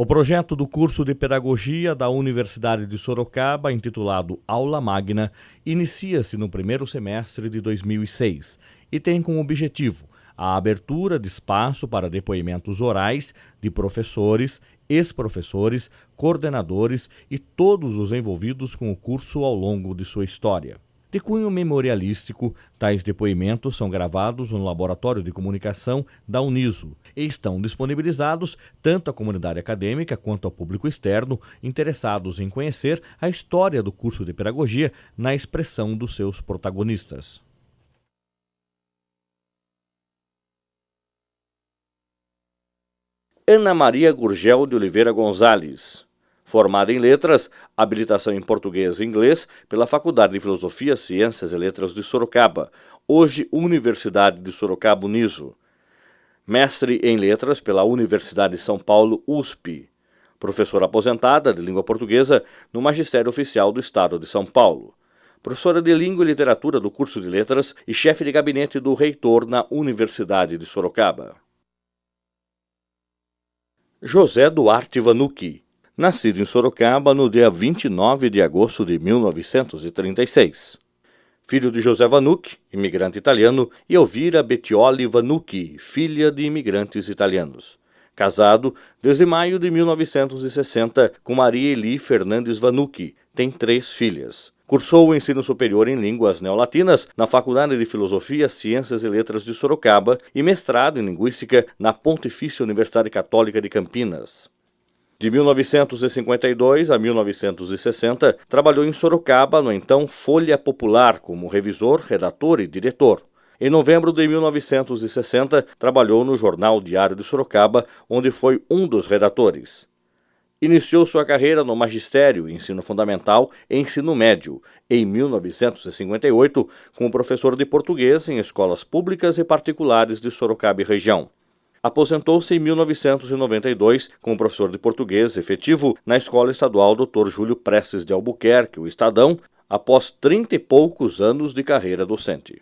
O projeto do curso de Pedagogia da Universidade de Sorocaba, intitulado Aula Magna, inicia-se no primeiro semestre de 2006 e tem como objetivo a abertura de espaço para depoimentos orais de professores, ex-professores, coordenadores e todos os envolvidos com o curso ao longo de sua história. De cunho memorialístico, tais depoimentos são gravados no Laboratório de Comunicação da Uniso e estão disponibilizados tanto à comunidade acadêmica quanto ao público externo interessados em conhecer a história do curso de Pedagogia na expressão dos seus protagonistas. Ana Maria Gurgel de Oliveira Gonzalez. Formada em Letras, habilitação em Português e Inglês pela Faculdade de Filosofia, Ciências e Letras de Sorocaba, hoje Universidade de Sorocaba Uniso. Mestre em Letras pela Universidade de São Paulo, USP. Professora aposentada de Língua Portuguesa no Magistério Oficial do Estado de São Paulo. Professora de Língua e Literatura do curso de Letras e chefe de gabinete do reitor na Universidade de Sorocaba. José Duarte Vanucchi. Nascido em Sorocaba no dia 29 de agosto de 1936. Filho de José Vanucchi, imigrante italiano, e Elvira Bettioli Vanucchi, filha de imigrantes italianos. Casado desde maio de 1960 com Maria Eli Fernandes Vanucchi, tem 3 filhas. Cursou o ensino superior em línguas neolatinas na Faculdade de Filosofia, Ciências e Letras de Sorocaba e mestrado em Linguística na Pontifícia Universidade Católica de Campinas. De 1952 a 1960, trabalhou em Sorocaba, no então Folha Popular, como revisor, redator e diretor. Em novembro de 1960, trabalhou no Jornal Diário de Sorocaba, onde foi um dos redatores. Iniciou sua carreira no magistério, ensino fundamental e ensino médio, em 1958, como professor de português em escolas públicas e particulares de Sorocaba e região. Aposentou-se em 1992 como professor de português efetivo na Escola Estadual Dr. Júlio Prestes de Albuquerque, o Estadão, após 30 e poucos anos de carreira docente.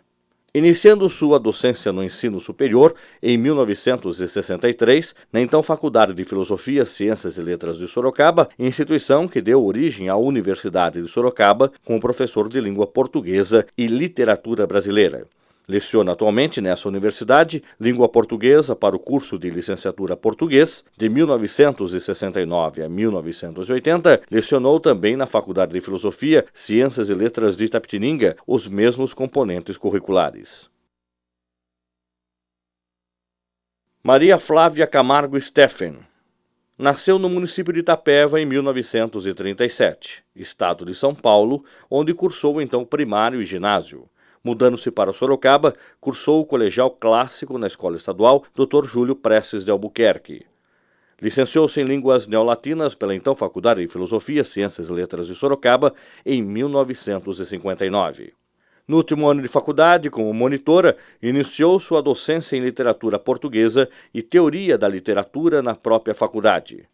Iniciando sua docência no ensino superior em 1963, na então Faculdade de Filosofia, Ciências e Letras de Sorocaba, instituição que deu origem à Universidade de Sorocaba como professor de língua portuguesa e literatura brasileira. Leciona atualmente nessa universidade língua portuguesa para o curso de licenciatura português. De 1969 a 1980, lecionou também na Faculdade de Filosofia, Ciências e Letras de Itapetininga os mesmos componentes curriculares. Maria Flávia Camargo Steffen. Nasceu no município de Itapeva em 1937, estado de São Paulo, onde cursou então primário e ginásio. Mudando-se para Sorocaba, cursou o colegial clássico na Escola Estadual Dr. Júlio Prestes de Albuquerque. Licenciou-se em Línguas Neolatinas pela então Faculdade de Filosofia, Ciências e Letras de Sorocaba em 1959. No último ano de faculdade, como monitora, iniciou sua docência em Literatura Portuguesa e Teoria da Literatura na própria faculdade.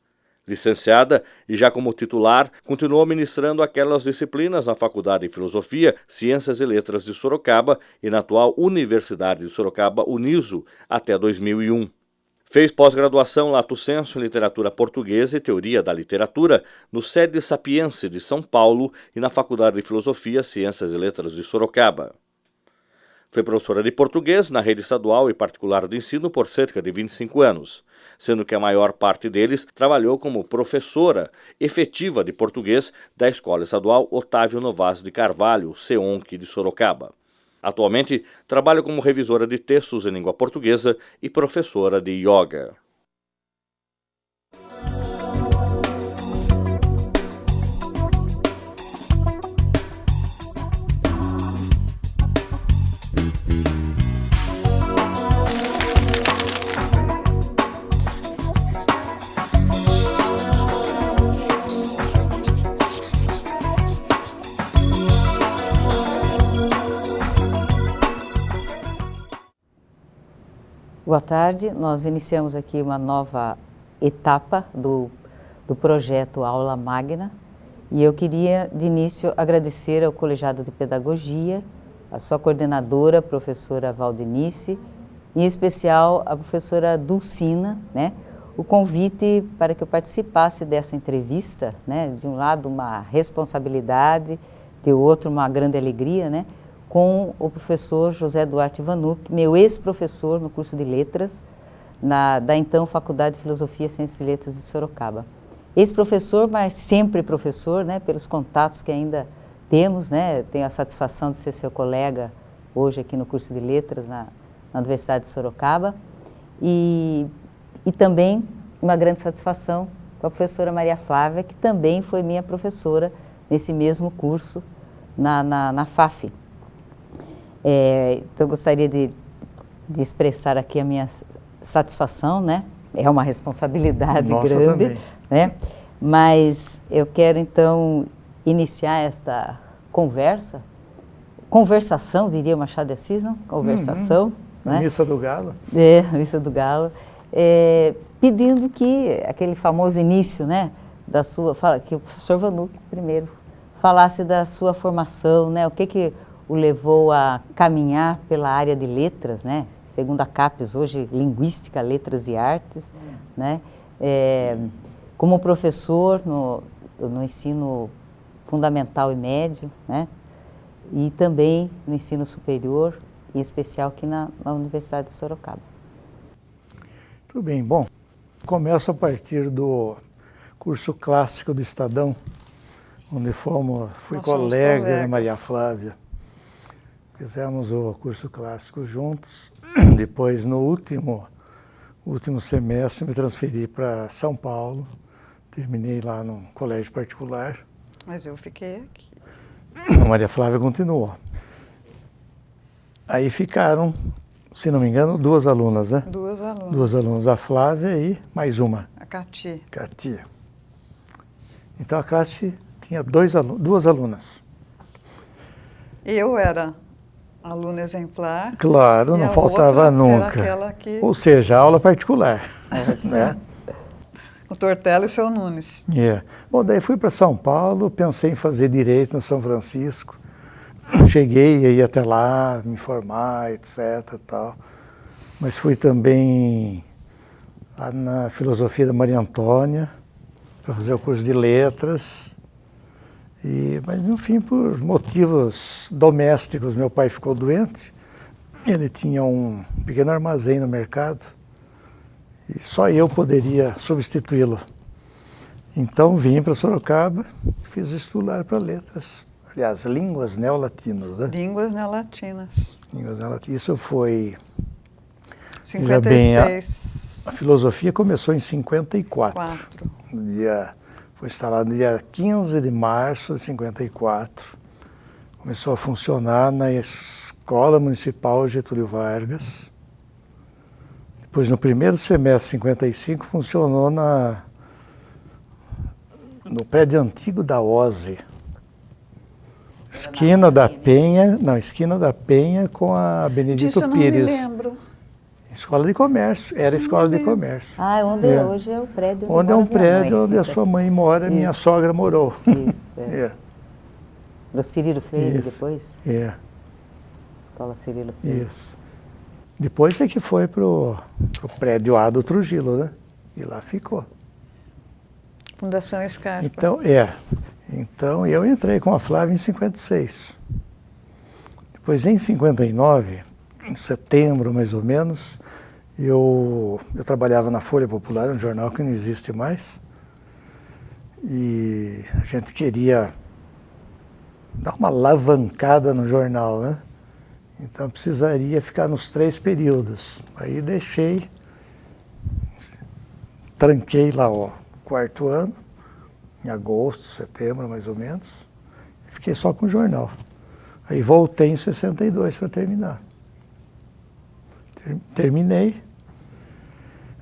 Licenciada e já como titular, continuou ministrando aquelas disciplinas na Faculdade de Filosofia, Ciências e Letras de Sorocaba e na atual Universidade de Sorocaba Uniso até 2001. Fez pós-graduação lato sensu em Literatura Portuguesa e Teoria da Literatura no Sede Sapiense de São Paulo e na Faculdade de Filosofia, Ciências e Letras de Sorocaba. Foi professora de português na rede estadual e particular de ensino por cerca de 25 anos, sendo que a maior parte deles trabalhou como professora efetiva de português da Escola Estadual Otávio Novas de Carvalho, CEONC de Sorocaba. Atualmente, trabalha como revisora de textos em língua portuguesa e professora de yoga. Boa tarde, nós iniciamos aqui uma nova etapa do projeto Aula Magna e eu queria de início agradecer ao Colegiado de Pedagogia, a sua coordenadora, a professora Valdinice, em especial a professora Dulcina, o convite para que eu participasse dessa entrevista, né? De um lado uma responsabilidade, de outro uma grande alegria, né? Com o professor José Duarte Vanuc, meu ex-professor no curso de Letras, da então Faculdade de Filosofia, Ciências e Letras de Sorocaba. Ex-professor, mas sempre professor, né? Pelos contatos que ainda temos, né? Tenho a satisfação de ser seu colega hoje aqui no curso de Letras na Universidade de Sorocaba. E também uma grande satisfação com a professora Maria Flávia, que também foi minha professora nesse mesmo curso na FAF. Então eu gostaria de expressar aqui a minha satisfação, né? É uma responsabilidade Nossa, grande, também. né? Mas eu quero então iniciar esta conversação, diria Machado de Assis, não? Conversação, né? Missa do Galo. Missa do Galo, pedindo que aquele famoso início, né, que o professor Vanuc primeiro falasse da sua formação, né, o que o levou a caminhar pela área de letras, né, segundo a CAPES hoje, Linguística, Letras e Artes, né, como professor no ensino fundamental e médio, né, e também no ensino superior, em especial aqui na Universidade de Sorocaba. Tudo bem, bom, começo a partir do curso clássico do Estadão, onde fui colega da Maria Flávia. Fizemos o curso clássico juntos, depois no último semestre me transferi para São Paulo, terminei lá num colégio particular. Mas eu fiquei aqui. A Maria Flávia continuou. Aí ficaram, se não me engano, 2 alunas, né? 2 alunas. 2 alunas, a Flávia e mais uma. A Cati. Katia. Então a classe tinha 2 alunas. Eu era aluna exemplar. Claro, não faltava nunca. Era aquela que... Ou seja, aula particular. Né? O Tortello e o seu Nunes. Bom, daí fui para São Paulo, pensei em fazer direito no São Francisco. Cheguei a ir até lá, me formar, etc. Tal. Mas fui também lá na filosofia da Maria Antônia, para fazer o curso de letras. Mas, no fim, por motivos domésticos, meu pai ficou doente. Ele tinha um pequeno armazém no mercado e só eu poderia substituí-lo. Então vim para Sorocaba, fiz vestibular para letras. Aliás, línguas neolatinas, né? Línguas neolatinas. Línguas neolatinas. Isso foi... 56. Bem, a filosofia começou em 54. Foi instalado no dia 15 de março de 54. Começou a funcionar na Escola Municipal Getúlio Vargas. Depois, no primeiro semestre de 55, funcionou no prédio antigo da OSE. Esquina da Penha com a Benedito Pires. Disso eu não me lembro. Escola de Comércio, era escola de comércio. Onde hoje é o prédio onde é um prédio onde a sua mãe mora, minha sogra morou. Isso, Do Cirilo Freire depois? Escola Cirilo Freire. Isso. Depois é que foi pro prédio A do Trujillo, né? E lá ficou. Fundação Scarpa. Então eu entrei com a Flávia em 56. Depois em 59, em setembro mais ou menos, eu trabalhava na Folha Popular, um jornal que não existe mais, e a gente queria dar uma alavancada no jornal, né? Então precisaria ficar nos 3 períodos. Aí tranquei lá o 4º ano, em agosto, setembro mais ou menos, e fiquei só com o jornal. Aí voltei em 62 para terminar. Terminei.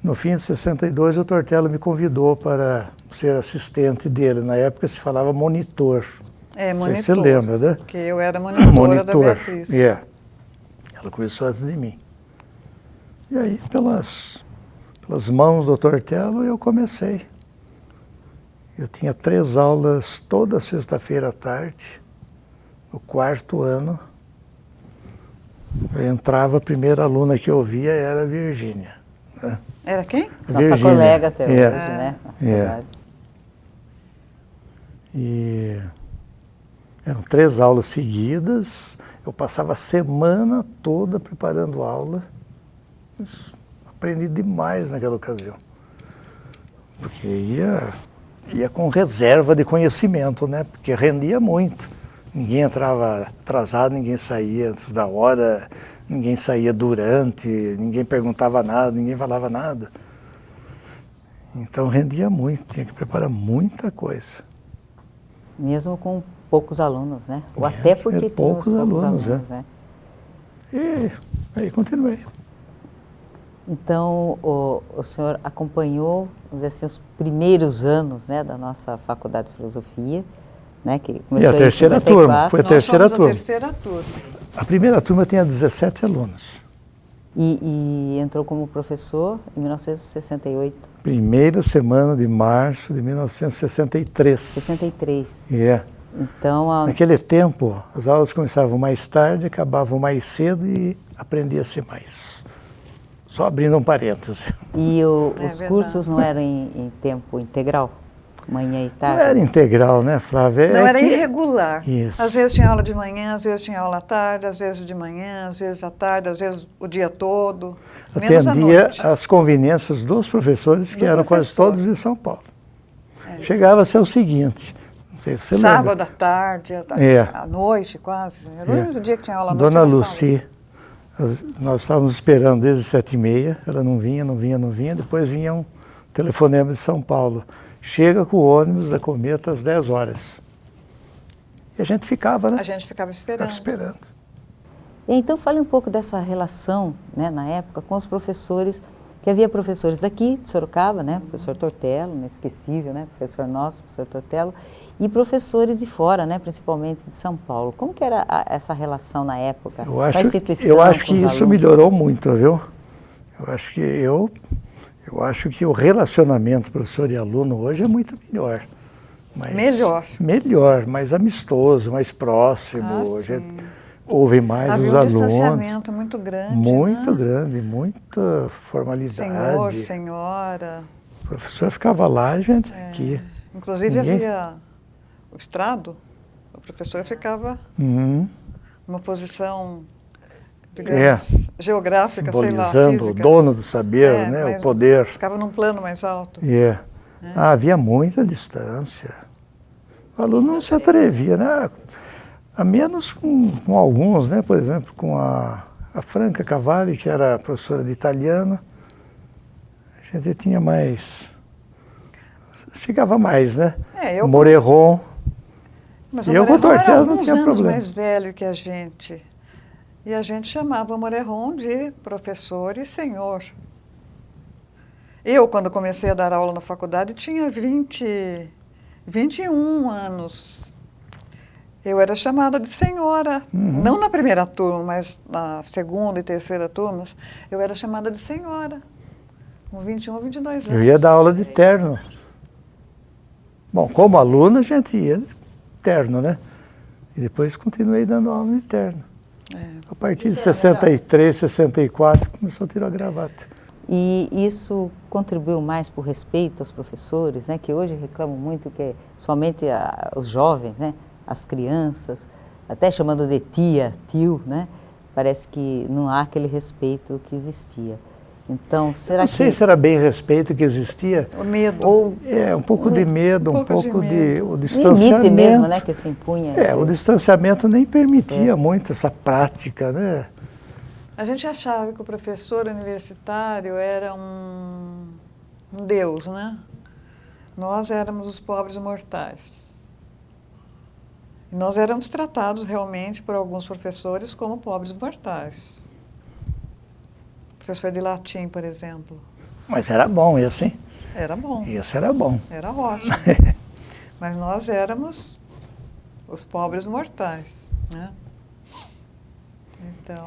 No fim de 62, o Tortello me convidou para ser assistente dele. Na época se falava monitor. Monitor. Não sei se você lembra, né? Porque eu era monitora da Beatriz. Ela começou antes de mim. E aí, pelas mãos do Tortello, eu comecei. Eu tinha 3 aulas toda sexta-feira à tarde, no 4º ano. Eu entrava, a primeira aluna que eu via era a Virgínia. né? Era quem? Nossa Virgínia. colega até hoje, né? E eram 3 aulas seguidas, eu passava a semana toda preparando aula. Aprendi demais naquela ocasião, porque ia com reserva de conhecimento, né? Porque rendia muito. Ninguém entrava atrasado, ninguém saía antes da hora, ninguém saía durante, ninguém perguntava nada, ninguém falava nada. Então rendia muito, tinha que preparar muita coisa. Mesmo com poucos alunos, né? Ou até porque tinha poucos alunos, né? E aí continuei. Então, o senhor acompanhou, vamos dizer assim, os primeiros anos, né, da nossa Faculdade de Filosofia, né, que começou a terceira turma, foi a terceira turma. A terceira turma. A primeira turma tinha 17 alunos. E entrou como professor em 1968. Primeira semana de março de 1963. 63. Então, naquele tempo, as aulas começavam mais tarde, acabavam mais cedo e aprendia-se mais. Só abrindo um parêntese. E os cursos não eram em tempo integral? Manhã e tarde? Não era integral, né, Flávia? Não, era irregular. Isso. Às vezes tinha aula de manhã, às vezes tinha aula à tarde, às vezes de manhã, às vezes à tarde, às vezes o dia todo. Atendia às conveniências dos professores, que eram quase todos de São Paulo. Chegava a ser o seguinte, não sei se você lembra. Sábado à tarde, à noite quase. Era o único dia que tinha aula à noite. Dona Lucy, nós estávamos esperando desde 7h30, ela não vinha, depois vinha um telefonema de São Paulo. Chega com o ônibus da Cometa às 10 horas. E a gente ficava, né? A gente ficava esperando. Então fale um pouco dessa relação, né, na época, com os professores, que havia professores aqui de Sorocaba, né, professor Tortello, inesquecível, né, professor nosso, professor Tortello, e professores de fora, né, principalmente de São Paulo. Como que era essa relação na época? Eu acho que isso melhorou muito, viu? Eu acho que o relacionamento professor e aluno hoje é muito melhor. Melhor, mais amistoso, mais próximo. Ouve mais os alunos. Havia um distanciamento muito grande. Muito grande, muita formalidade. Senhor, senhora. O professor ficava lá, a gente aqui. Inclusive havia o estrado, o professor ficava numa posição, digamos, geográfica, simbolizando o dono do saber, né, o poder. Ficava num plano mais alto. Havia muita distância. O aluno não se atrevia, né? A menos com alguns, né? Por exemplo, com a Franca Cavalli, que era professora de italiano, a gente tinha mais... Chegava mais, né? O Moreron. Mas o Moreron era alguns anos mais velho que a gente. E a gente chamava o Moreron de professor e senhor. Eu, quando comecei a dar aula na faculdade, tinha 21 anos. Eu era chamada de senhora, não na primeira turma, mas na segunda e terceira turmas, eu era chamada de senhora, com 21 ou 22 anos. Eu ia dar aula de terno. Bom, como aluno a gente ia de terno, né? E depois continuei dando aula de terno. A partir de 63, 64, começou a tirar a gravata. E isso contribuiu mais para o respeito aos professores, né? Que hoje reclamam muito que somente os jovens, né? As crianças, até chamando de tia, tio, né? Parece que não há aquele respeito que existia. Então, será não sei se era bem respeito que existia. O medo. Ou, um pouco de medo, um pouco de o distanciamento. Limite mesmo, né, que se impunha. O distanciamento nem permitia muito essa prática, né? A gente achava que o professor universitário era um deus, né? Nós éramos os pobres mortais. E nós éramos tratados realmente por alguns professores como pobres mortais. Professor de latim, por exemplo. Mas era bom esse, hein? Era bom. Esse era bom. Era ótimo. Mas nós éramos os pobres mortais, né? Então...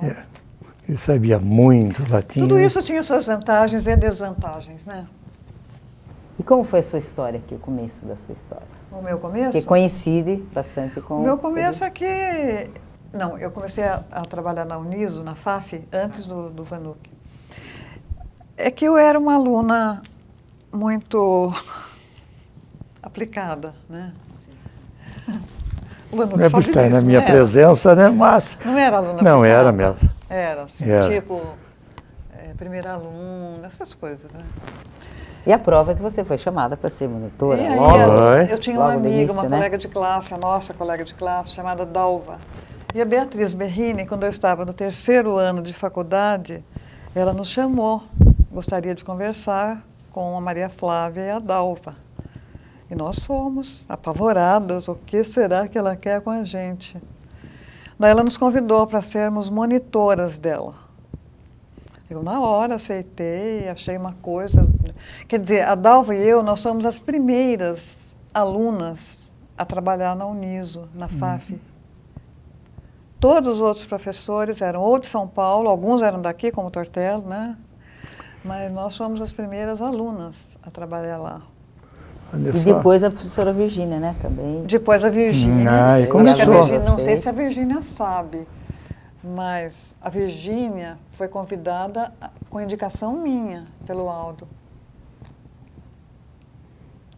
Ele sabia muito latim. Tudo isso tinha suas vantagens e desvantagens, né? E como foi a sua história aqui, o começo da sua história? O meu começo? Que coincide bastante com... O meu começo é que... Não, eu comecei a trabalhar na Uniso, na FAF, antes do Vanuc. É que eu era uma aluna muito aplicada, né? Não é por estar na minha presença, né? Mas não era aluna não aplicada. era mesmo. Era, assim, Era. tipo, primeira aluna, essas coisas, né? E a prova é que você foi chamada para ser monitora, E aí, logo. eu tinha uma logo no amiga, início, uma né? colega de classe, a nossa colega de classe, chamada Dalva. E a Beatriz Berrini, quando eu estava no 3º ano de faculdade, ela nos chamou, gostaria de conversar com a Maria Flávia e a Dalva. E nós fomos apavoradas, o que será que ela quer com a gente? Daí ela nos convidou para sermos monitoras dela. Eu, na hora, aceitei, achei uma coisa... Quer dizer, a Dalva e eu, nós somos as primeiras alunas a trabalhar na Uniso, na FAF. Todos os outros professores eram ou de São Paulo, alguns eram daqui, como o Tortello, né? Mas nós fomos as primeiras alunas a trabalhar lá. Olha E só. depois a professora Virgínia, né, também. Depois a Virgínia. Ah, e Acho que começou. a Virgínia, não sei se a Virgínia sabe, mas a Virgínia foi convidada com indicação minha pelo Aldo.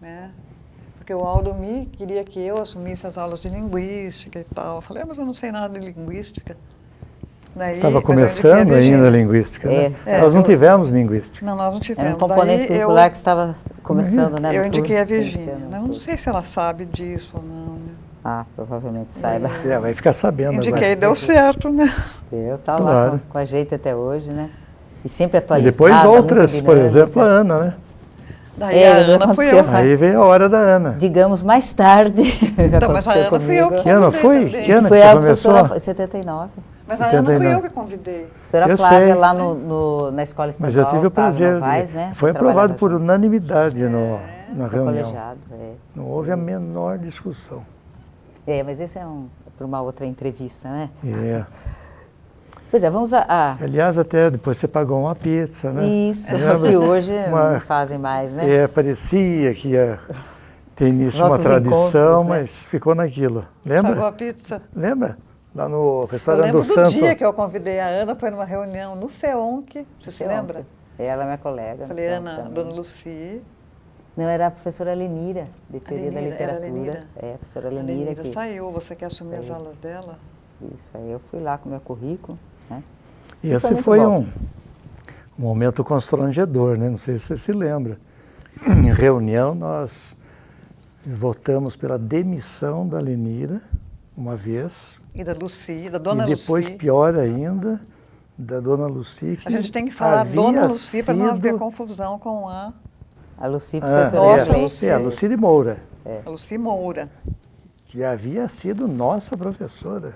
Né? Porque o Aldo queria que eu assumisse as aulas de linguística e tal. Eu falei, mas eu não sei nada de linguística. Daí, Estava começando ainda a linguística, né? Nós não tivemos linguística. Não, nós não tivemos. Era um componente curricular que estava começando, né? Eu no indiquei a curso, Virgínia. iniciando Eu no não curso. sei se ela sabe disso ou não. Né? Ah, provavelmente saiba. Vai ficar sabendo Indiquei, agora. deu certo, né? Eu estava Claro. lá com a gente até hoje, né? E sempre E atualizada. depois outras, muito por dinâmica. exemplo, a Ana, né? Daí a Ana fui eu. Aí veio a hora da Ana. Digamos, mais tarde. Então, mas a Ana fui eu que Que ano foi? convidei Que ano que Foi você a começou? professora 79. Mas a Ana fui 79. eu que convidei. Professora Eu Flávia sei. lá na escola estadual. Mas eu tive o prazer Novaes, de... né? Foi aprovado por unanimidade na no reunião. colegiado. Não houve a menor discussão. Mas esse é para uma outra entrevista, né? É. Pois é, vamos Aliás, até depois você pagou uma pizza, né? Isso, Lembra? que hoje não fazem mais, né? Parecia que ia ter início uma Nossos tradição, encontros, né? mas ficou naquilo. Pagou Lembra? a pizza. Lembra? Lá no Eu restaurante lembro do do Santo. dia que eu convidei a Ana, foi numa reunião no CEONC. Você se lembra? Ela é minha colega. Falei, então, Ana, também. Dona Luci. Não, era a professora Lenira, de teoria da Lenira, era literatura. Lenira? A professora A Lenira. Lenira Que... saiu, você quer assumir as aulas dela? Isso, aí eu fui lá com o meu currículo, né? E esse foi um momento constrangedor, né? Não sei se você se lembra. Em reunião, nós votamos pela demissão da Lenira, uma vez. E da Luci, da Dona Luci. E depois, Luci. pior ainda, da Dona Luci. Que a gente tem que falar Dona Luci para não haver confusão com a Luci, professora nossa, Leite. A Luci de Moura. a Luci Moura. Que havia sido nossa professora.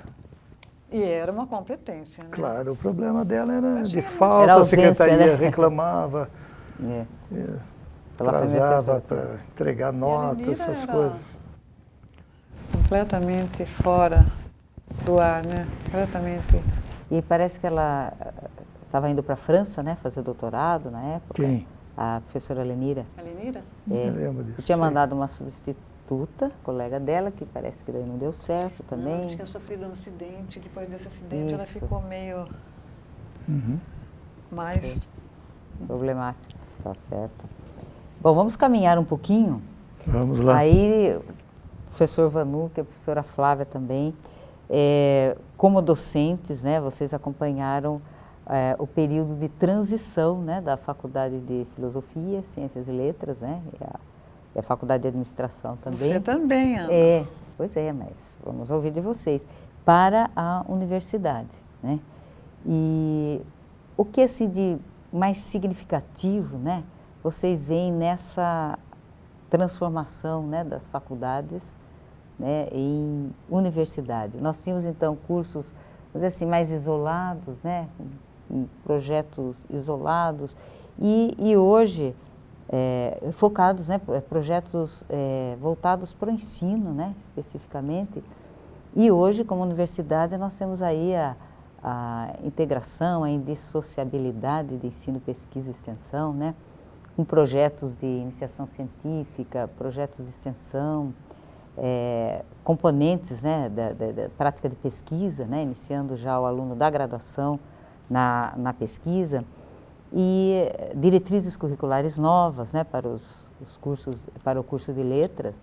E era uma competência, né? Claro, o problema dela era de Era falta, a ausência, secretaria né? reclamava, É. Ela foi minha atrasava professora. para entregar notas, Lenira essas era coisas. Completamente fora do ar, né? Completamente. E parece que ela estava indo para a França, né? Fazer doutorado na época. Quem? A professora Lenira. A Lenira? Não me lembro disso. Eu tinha mandado uma substituta, colega dela, que parece que daí não deu certo também. Ela tinha sofrido um acidente, depois desse acidente ela Isso. ficou meio Uhum. mais... Problemática, tá certo. Bom, vamos caminhar um pouquinho. Vamos lá. Aí, o professor Vanucchi, a professora Flávia também, como docentes, né, vocês acompanharam o período de transição, né, da Faculdade de Filosofia, Ciências e Letras, né, e a Faculdade de Administração também. Você também, Ana. Pois é, mas vamos ouvir de vocês. Para a universidade, né? E o que assim de mais significativo, né, vocês veem nessa transformação, né, das faculdades, né, em universidade? Nós tínhamos então cursos, vamos dizer assim, mais isolados, né, em projetos isolados, e hoje focados, né, projetos voltados para o ensino, né, especificamente. E hoje, como universidade, nós temos aí a integração, a indissociabilidade de ensino, pesquisa e extensão, né, com projetos de iniciação científica, projetos de extensão, componentes, né, da prática de pesquisa, né, iniciando já o aluno da graduação na pesquisa. e diretrizes curriculares novas, né, para os cursos, para o curso de letras.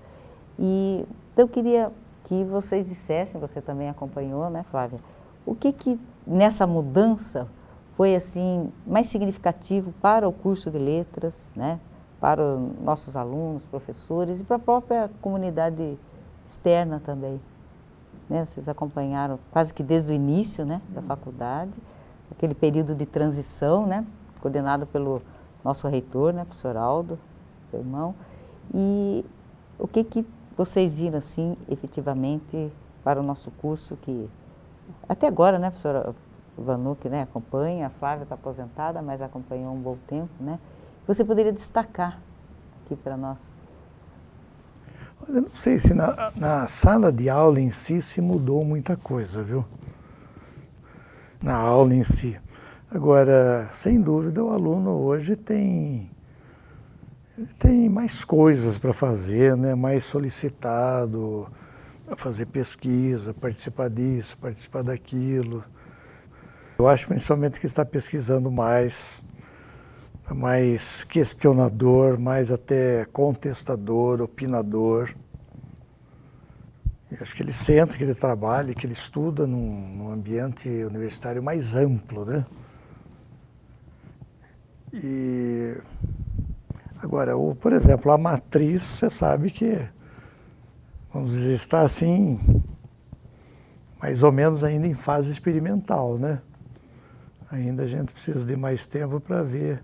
E então eu queria que vocês dissessem, você também acompanhou, né, Flávia, o que nessa mudança foi assim mais significativo para o curso de letras, né, para os nossos alunos, professores e para a própria comunidade externa também, né? Vocês acompanharam quase que desde o início, né, da faculdade, aquele período de transição, né, coordenado pelo nosso reitor, né, professor Aldo, seu irmão, e o que vocês viram assim efetivamente para o nosso curso que até agora, né, professora Vanucchi, né, acompanha, a Flávia está aposentada, mas acompanhou um bom tempo, né? Você poderia destacar aqui para nós? Olha, eu não sei se na sala de aula em si se mudou muita coisa, viu? Na aula em si. Agora, sem dúvida, o aluno hoje tem mais coisas para fazer, né? Mais solicitado a fazer pesquisa, participar disso, participar daquilo. Eu acho principalmente que está pesquisando mais questionador, mais até contestador, opinador. Eu acho que ele sente que ele trabalha, que ele estuda num ambiente universitário mais amplo, né? E agora, por exemplo, a matriz, você sabe que, vamos dizer, está assim, mais ou menos ainda em fase experimental, né? Ainda a gente precisa de mais tempo para ver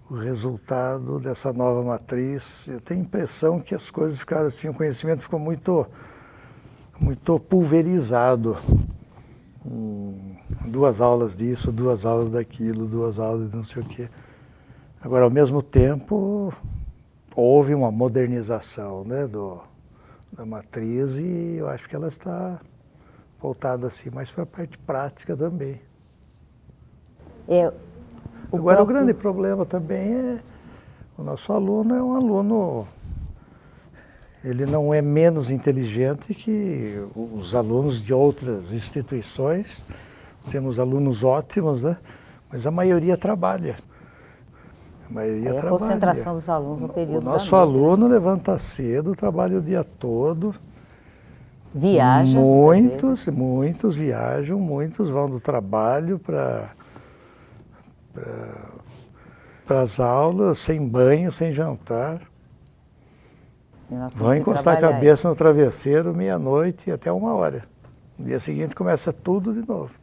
o resultado dessa nova matriz. Eu tenho a impressão que as coisas ficaram assim, o conhecimento ficou muito pulverizado. Duas aulas disso, duas aulas daquilo, duas aulas de não sei o quê. Agora, ao mesmo tempo, houve uma modernização, né, da matriz e eu acho que ela está voltada assim, mais para a parte prática também. Agora, o grande problema também é o nosso aluno é um aluno, ele não é menos inteligente que os alunos de outras instituições. Temos alunos ótimos, né? Mas a maioria trabalha. A concentração dos alunos no período da noite. O nosso aluno levanta cedo, trabalha o dia todo. Viaja. Muitos viajam, muitos vão do trabalho para as aulas, sem banho, sem jantar. Vão encostar a cabeça no travesseiro meia-noite e até 1h. No dia seguinte começa tudo de novo.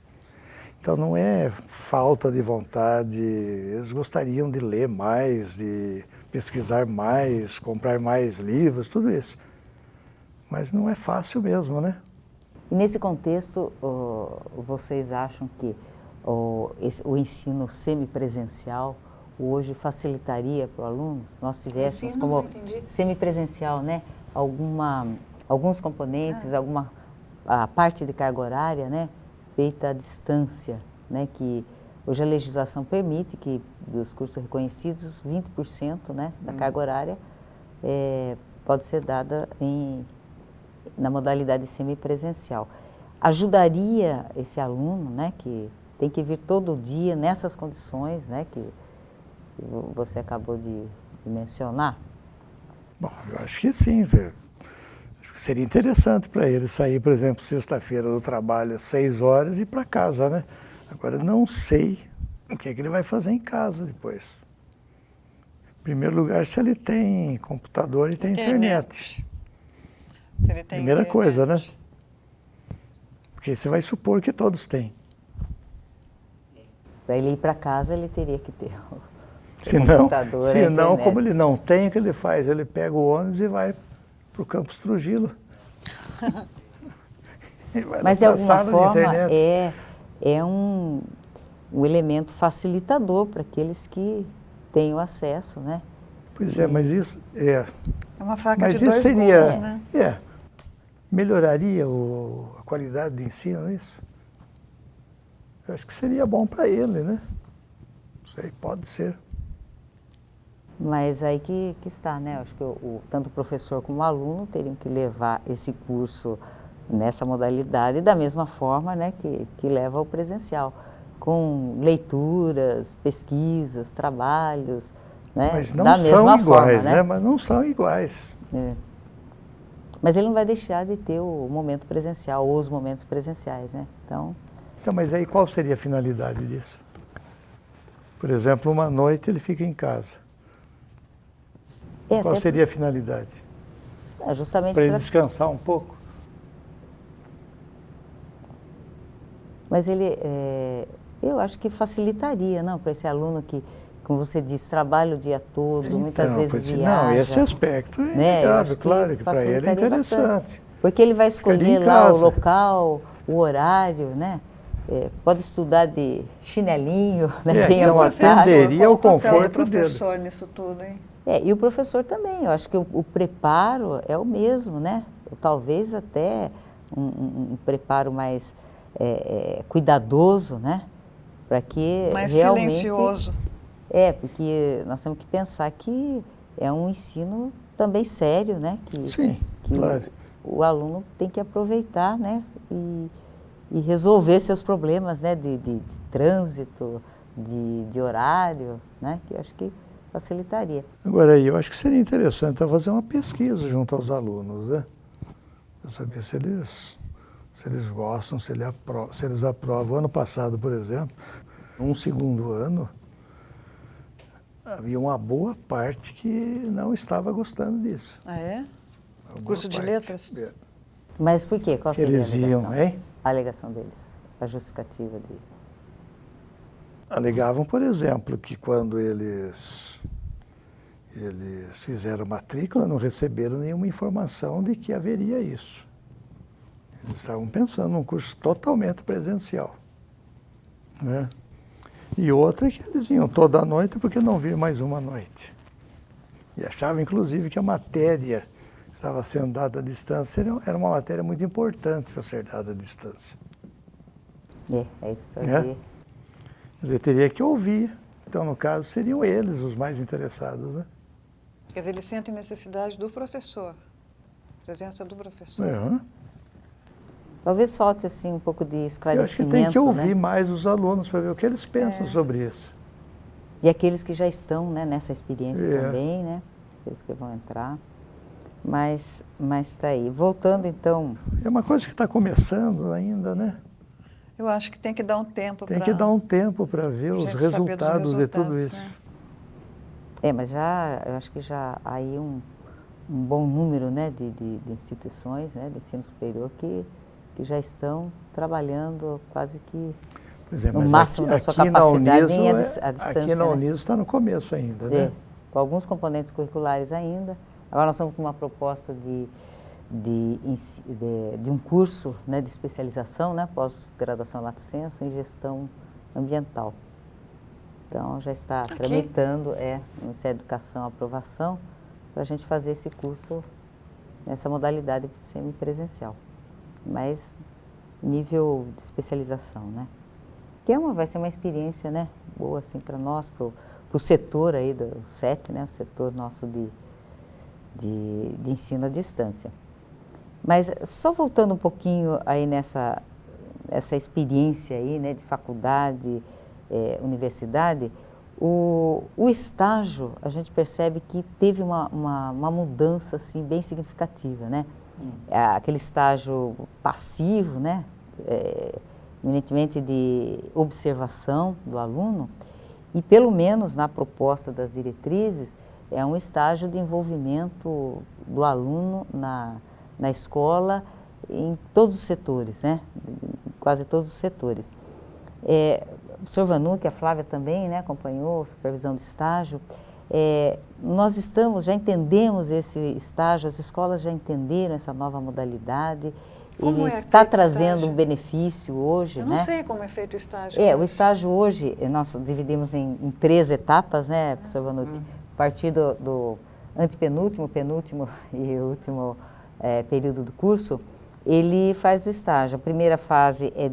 Então não é falta de vontade, eles gostariam de ler mais, de pesquisar mais, comprar mais livros, tudo isso. Mas não é fácil mesmo, né? E nesse contexto, vocês acham que o ensino semipresencial hoje facilitaria para o aluno, se nós tivéssemos como semipresencial, né, alguns componentes, a parte de carga horária, né, feita à distância, né, que hoje a legislação permite que dos cursos reconhecidos 20%, né, da carga horária pode ser dada na modalidade semipresencial. Ajudaria esse aluno, né, que tem que vir todo dia nessas condições, né, que você acabou de mencionar? Bom, eu acho que sim. Acho que seria interessante para ele sair, por exemplo, sexta-feira do trabalho às 6h e ir para casa, né? Agora, não sei o que ele vai fazer em casa depois. Em primeiro lugar, se ele tem computador e tem internet. Se ele tem Primeira internet. coisa, né? Porque você vai supor que todos têm. Para ele ir para casa, ele teria que ter Se não, como ele não tem, o que ele faz? Ele pega o ônibus e vai para o Campus Trujillo. Mas de alguma forma é um elemento facilitador para aqueles que têm o acesso, né? Pois é, mas isso é uma faca de dois gumes, né? Melhoraria a qualidade de ensino, isso? Eu acho que seria bom para ele, né? Não sei, pode ser. Mas aí que está, né? Acho que tanto o professor como o aluno teriam que levar esse curso nessa modalidade da mesma forma, né, que leva ao presencial. com leituras, pesquisas, trabalhos, né? Mas não da são mesma iguais, forma, né? Mas não são iguais. É. Mas ele não vai deixar de ter o momento presencial, ou os momentos presenciais, né? Então, Mas aí qual seria a finalidade disso? Por exemplo, uma noite ele fica em casa. Qual seria a finalidade? justamente Para ele descansar um pouco? Mas ele, eu acho que facilitaria, não, para esse aluno que, como você disse, trabalha o dia todo, muitas vezes viaja. Não, esse aspecto é inegável, claro, que para ele é interessante. Bastante, porque ele vai escolher lá o local, o horário, né? Pode estudar de chinelinho, né? Tem não atenderia ao conforto do professor nisso tudo, hein? E o professor também, eu acho que o preparo é o mesmo, né? Talvez até um preparo mais cuidadoso, né? Para que mais realmente... silencioso. Porque nós temos que pensar que é um ensino também sério, né? Sim, claro. O aluno tem que aproveitar, né? E resolver seus problemas, né? De trânsito, de horário, né? Que eu acho que facilitaria. Agora, eu acho que seria interessante fazer uma pesquisa junto aos alunos, né? Para saber se eles gostam, se eles aprovam. Ano passado, por exemplo, no segundo ano, havia uma boa parte que não estava gostando disso. Ah, é? Curso de letras? Mas por quê? Qual seria eles a alegação? Iam, hein? A alegação deles, a justificativa dele. Alegavam, por exemplo, que quando eles fizeram matrícula, não receberam nenhuma informação de que haveria isso. Eles estavam pensando num curso totalmente presencial, né? E outra que eles vinham toda noite porque não vir mais uma noite. E achavam, inclusive, que a matéria que estava sendo dada à distância era uma matéria muito importante para ser dada à distância. Isso aí. Quer dizer, teria que ouvir. Então, no caso, seriam eles os mais interessados, né? Quer dizer, eles sentem necessidade do professor, presença do professor. Talvez falte assim um pouco de esclarecimento. Eu acho que tem que ouvir mais os alunos para ver o que eles pensam sobre isso. E aqueles que já estão, né, nessa experiência também, né? Aqueles que vão entrar. Mas está aí. Voltando então... É uma coisa que está começando ainda, né? Eu acho que tem que dar um tempo Tem que dar um tempo para ver os resultados de tudo isso. Né? Mas eu acho que já há aí um bom número, né, de instituições, né, de ensino superior que já estão trabalhando quase que no máximo da sua capacidade à distância. Aqui na Uniso está no começo ainda, né? Com alguns componentes curriculares ainda. Agora nós estamos com uma proposta de um curso, né, de especialização, né, pós-graduação lato sensu em gestão ambiental. Então já está tramitando no Ministério da Educação a aprovação para a gente fazer esse curso nessa modalidade semipresencial, mas nível de especialização, né? Que vai ser uma experiência, né, boa assim para nós, para o setor aí do SET, né, o setor nosso de ensino à distância. Mas só voltando um pouquinho aí essa experiência aí, né, de faculdade, universidade, o estágio, a gente percebe que teve uma mudança assim, bem significativa, né? Aquele estágio passivo, né? Eminentemente de observação do aluno, e pelo menos na proposta das diretrizes, é um estágio de envolvimento do aluno na escola em todos os setores, né? Quase todos os setores. O professor Vanucchi, a Flávia também, né, acompanhou supervisão de estágio. Nós já entendemos esse estágio, as escolas já entenderam essa nova modalidade. Ele está trazendo um benefício hoje, né? Eu não sei como é feito o estágio. O estágio hoje, nós dividimos em 3 etapas, né, professor Vanucchi? A partir do antepenúltimo, penúltimo e último período do curso, ele faz o estágio. A primeira fase é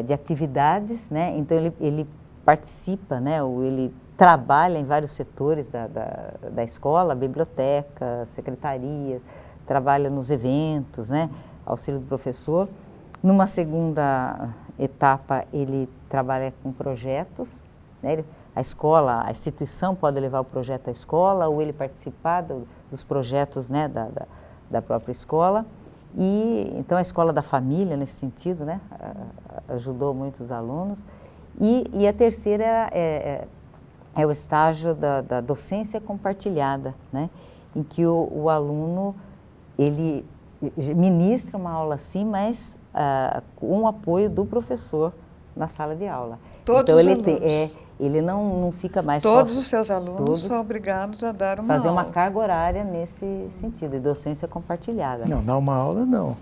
de atividades, né? Então ele participa, né? Ele trabalha em vários setores da escola, biblioteca, secretaria, trabalha nos eventos, né? Auxílio do professor. Numa segunda etapa ele trabalha com projetos, né? A escola, a instituição pode levar o projeto à escola ou ele participar dos projetos, né, da própria escola. E então a escola da família, nesse sentido, né, ajudou muitos alunos. E a terceira é o estágio da docência compartilhada, né, em que o aluno ele ministra uma aula assim, mas com o apoio do professor na sala de aula. Todos então os ele alunos. Ele não fica mais Todos só... os seus alunos são obrigados a dar uma fazer aula. uma carga horária nesse sentido, de docência compartilhada. Não, dar uma aula não.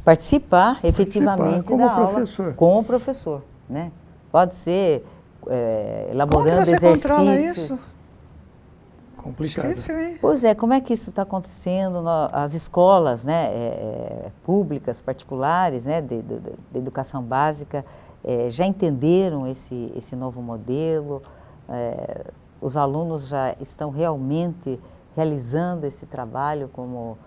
Participar efetivamente como da professor. aula com o professor, né? Pode ser elaborando Como você exercícios. controla isso? Complicado. Difícil, hein? Pois é, como é que isso está acontecendo? As escolas, né, públicas, particulares, né, de educação básica, já entenderam esse novo modelo? Os alunos já estão realmente realizando esse trabalho como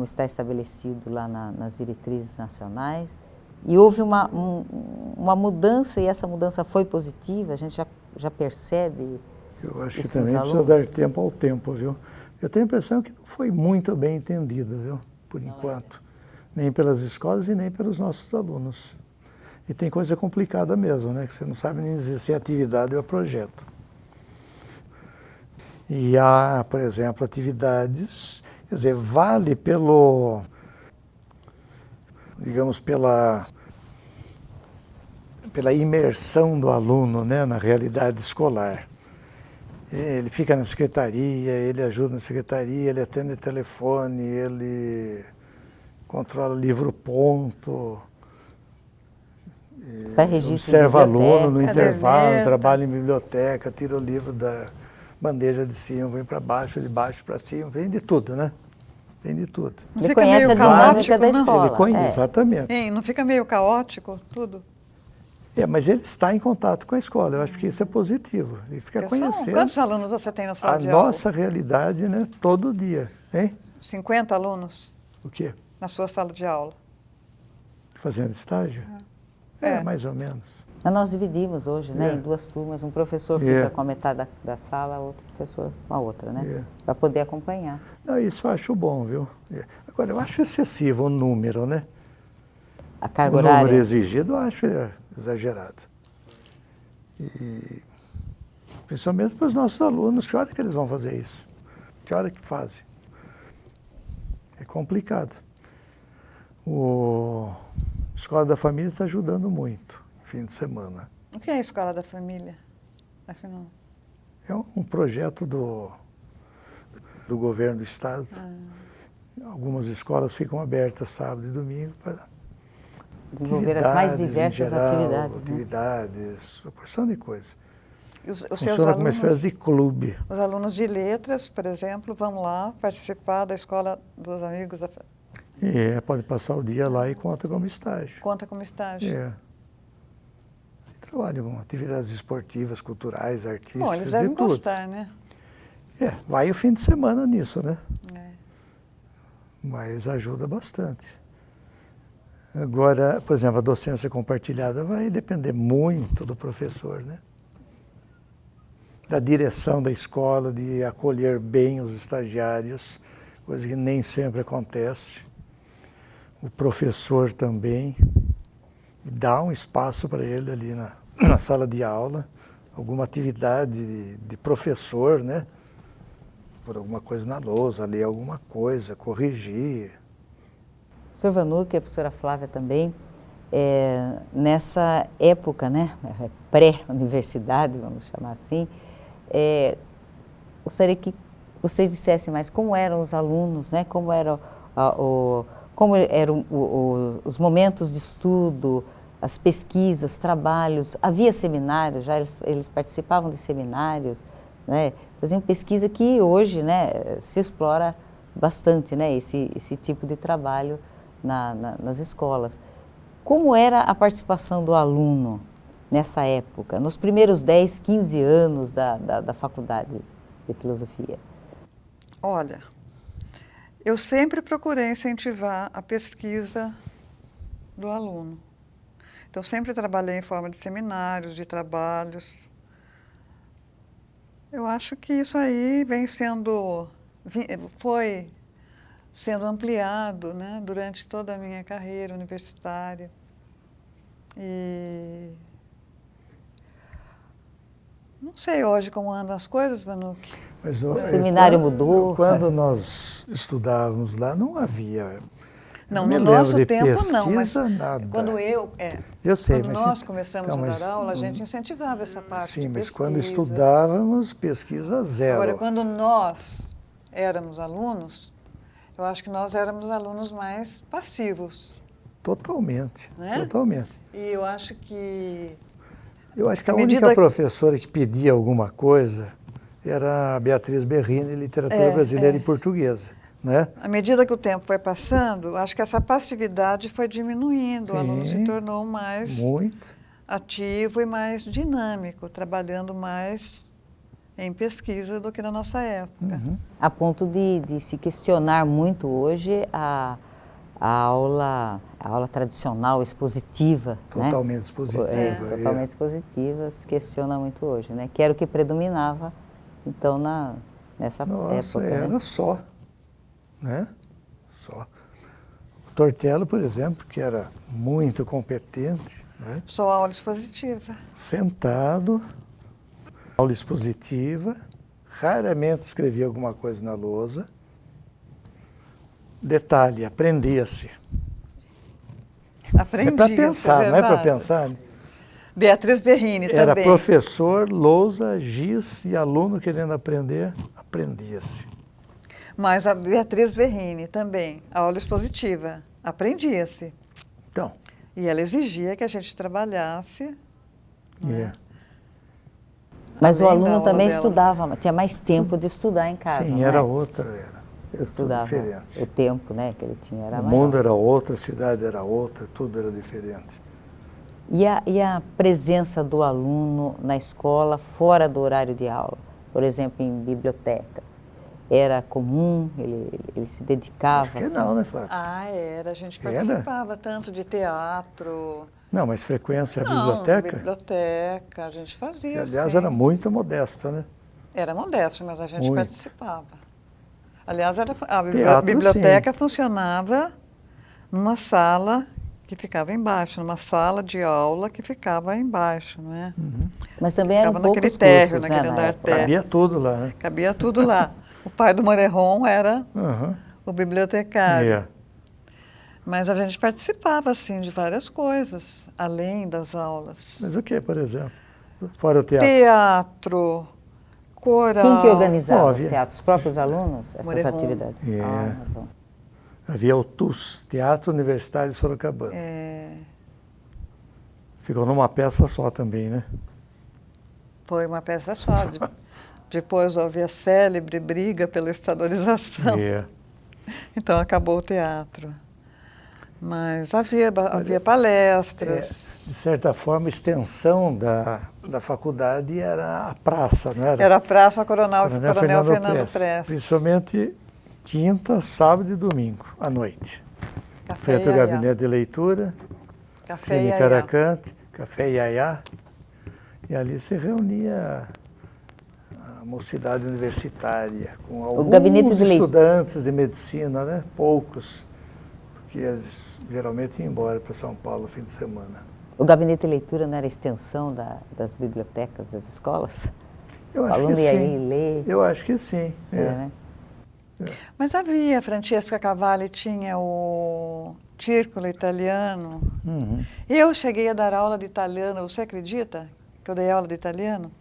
está estabelecido lá nas diretrizes nacionais? E houve uma mudança, e essa mudança foi positiva, a gente já percebe. Eu acho que também precisa dar tempo ao tempo, viu? Eu tenho a impressão que não foi muito bem entendido, viu? Por enquanto. Nem pelas escolas e nem pelos nossos alunos. E tem coisa complicada mesmo, né? Que você não sabe nem dizer se é atividade ou é projeto. E há, por exemplo, atividades, quer dizer, vale digamos, pela imersão do aluno, né, na realidade escolar. Ele fica na secretaria, ele ajuda na secretaria, ele atende telefone, ele controla livro-ponto, observa aluno no intervalo, trabalha em biblioteca, tira o livro da bandeja de cima, vem para baixo, de baixo para cima, vem de tudo, né? Vem de tudo. Ele conhece a dinâmica da escola. Ele conhece, exatamente. Hein, não fica meio caótico tudo? Mas ele está em contato com a escola, eu acho que isso é positivo. Ele fica conhecendo. Quantos alunos você tem na sala de aula? A nossa realidade, né, todo dia, hein? 50 alunos? O quê? Na sua sala de aula? Fazendo estágio? Mais ou menos. Mas nós dividimos hoje, né, em duas turmas. Um professor fica com a metade da sala, outro professor com a outra, né? Para poder acompanhar. Não, isso eu acho bom, viu? Agora, eu acho excessivo o número, né? A carga horária. O número exigido eu acho exagerado. E principalmente para os nossos alunos, que hora que eles vão fazer isso? Que hora que fazem? É complicado. A Escola da Família está ajudando muito, no fim de semana. O que é a Escola da Família, afinal? É um projeto do governo do estado. Algumas escolas ficam abertas sábado e domingo para desenvolver as mais diversas atividades, uma porção de coisas. Funciona como uma espécie de clube. Os alunos de letras, por exemplo, vão lá participar da Escola dos Amigos da Família. Pode passar o dia lá e conta como estágio. Conta como estágio. Trabalham com atividades esportivas, culturais, artísticas, bom, eles devem gostar, né? Vai o fim de semana nisso, né? Mas ajuda bastante. Agora, por exemplo, a docência compartilhada vai depender muito do professor, né? Da direção da escola, de acolher bem os estagiários, coisa que nem sempre acontece. O professor também dá um espaço para ele ali na sala de aula, alguma atividade de professor, né? Por alguma coisa na lousa, ler alguma coisa, corrigir. O Sr. Vanucchi e a professora Flávia também, nessa época, né, pré-universidade, vamos chamar assim, gostaria que vocês dissessem mais como eram os alunos, né, como eram os momentos de estudo, as pesquisas, trabalhos. Havia seminários, já eles participavam de seminários, né, faziam pesquisa que hoje, né, se explora bastante, né, esse tipo de trabalho nas escolas. Como era a participação do aluno nessa época, nos primeiros 10, 15 anos da faculdade de filosofia? Olha, eu sempre procurei incentivar a pesquisa do aluno. Então, sempre trabalhei em forma de seminários, de trabalhos. Eu acho que isso aí foi sendo ampliado, né, durante toda a minha carreira universitária. E não sei hoje como andam as coisas, Vanucchi. Mas, O seminário mudou. Quando nós estudávamos lá, não havia. Não, me no lembro nosso de tempo não, mas pesquisa, nada. quando Eu sei, quando mas nós começamos então, a mas dar aula, a gente incentivava essa parte sim, de mas pesquisa. quando estudávamos, pesquisa zero. Agora, quando nós éramos alunos, eu acho que nós éramos alunos mais passivos. Totalmente, Né? totalmente. E eu acho que Eu acho que À a única medida- professora que pedia alguma coisa era a Beatriz Berrini, literatura brasileira e portuguesa, né? à medida que o tempo foi passando, acho que essa passividade foi diminuindo. O aluno se Sim, tornou mais muito. ativo e mais dinâmico, trabalhando mais em pesquisa do que na nossa época. A ponto de se questionar muito hoje a aula tradicional, expositiva. Totalmente né? expositiva. Totalmente expositiva, se questiona muito hoje, né? Que era o que predominava, então, nessa Nossa, época. era né? só, né? Só. O Tortello, por exemplo, que era muito competente, né? Só aula expositiva. Sentado, aula expositiva, raramente escrevia alguma coisa na lousa. Detalhe, aprendia-se. Aprendi. É para pensar, não é para pensar. Né? Beatriz Berrini Era também. professor, lousa, giz e aluno querendo aprender, aprendia-se. Mas a Beatriz Berrini também, a aula expositiva, aprendia-se. Então, E ela exigia que a gente trabalhasse. é. Mas o Além da aluno aula também dela. estudava, tinha mais tempo de estudar em casa. Sim, não era é? outra, era tudo Estudava. diferente. O tempo, né, que ele tinha era O maior. mundo era outro, a cidade era outra, tudo era diferente. E a presença do aluno na escola fora do horário de aula, por exemplo, em bibliotecas, era comum? Ele se dedicava? Acho que assim? não, né, Flávio? Ah, era. A gente Era? participava tanto de teatro. Não, mas frequência à Não, biblioteca? biblioteca, a gente fazia. Que, aliás, sim. era muito modesta, né? Era modesto, mas a gente Muito. participava. Aliás, a Teatro, biblioteca funcionava numa sala que ficava embaixo, numa sala de aula que ficava embaixo, não é? Mas também eram Ficava naquele poucos térreo, cursos, naquele né, na andar época. térreo. Cabia tudo lá, né? Cabia tudo lá. O pai do Morejon era Aham. o bibliotecário. É. Mas a gente participava, assim, de várias coisas, além das aulas. Mas o que, por exemplo? Fora o teatro. Teatro, coral. Quem que organizava Óbvio. os teatros? Os próprios alunos? Essas Morejon. atividades? É. Ah, bom. Havia o TUS, Teatro Universitário de Sorocabana. É, Ficou numa peça só também, né? foi uma peça só. Depois houve a célebre briga pela estadunização. É. Então acabou o teatro. Mas havia palestras. De certa forma, a extensão da faculdade era a praça, não era? Era a Praça Coronel Fernando Prestes. Principalmente quinta, sábado e domingo, à noite. Café Feito o Iaiá. gabinete de leitura, Café Cine Iaiá. Caracante, Café Iaiá. E ali se reunia a mocidade universitária, com alguns gabinete de leitura. estudantes de medicina, né? Poucos, porque eles geralmente iam embora para São Paulo no fim de semana. O gabinete de leitura não era extensão das bibliotecas das escolas? Eu O acho aluno que ia sim. aí ler? Eu acho que sim. É, É. né? Mas havia, a Francesca Cavalli tinha o Círculo Italiano. Uhum. Eu cheguei a dar aula de italiano, você acredita que eu dei aula de italiano?